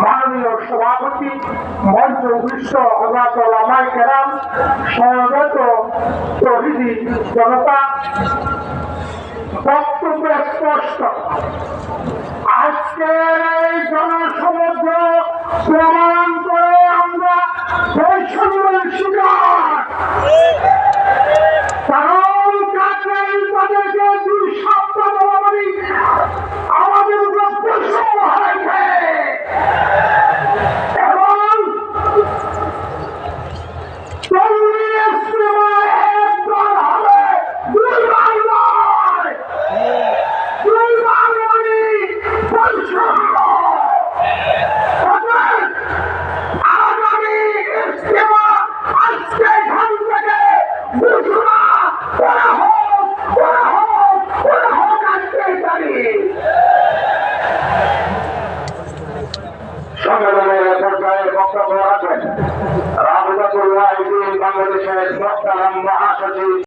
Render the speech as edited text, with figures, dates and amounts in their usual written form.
মাননীয় সভাপতি, মঞ্চ বিশ্ব হযরত ওলামায়ে কেরাম, সমবেত তৌহিদি জনতা, বক্তব্য স্পষ্ট। আজকের এই জনসমুদ্র প্রমাণ করে আমরা বৈষম্যের শিকার। কারণ কাছেই তাদেরকে 2 সপ্তাহ বরাবরই আমাদের উপর বৈষম্য হয়েছে এবং সম্মেলনের পর্যায়ে বক্তব্য রাখবেন রাবেতাতুল ওয়াহিদিন বাংলাদেশের মোহতারাম মহাসচিব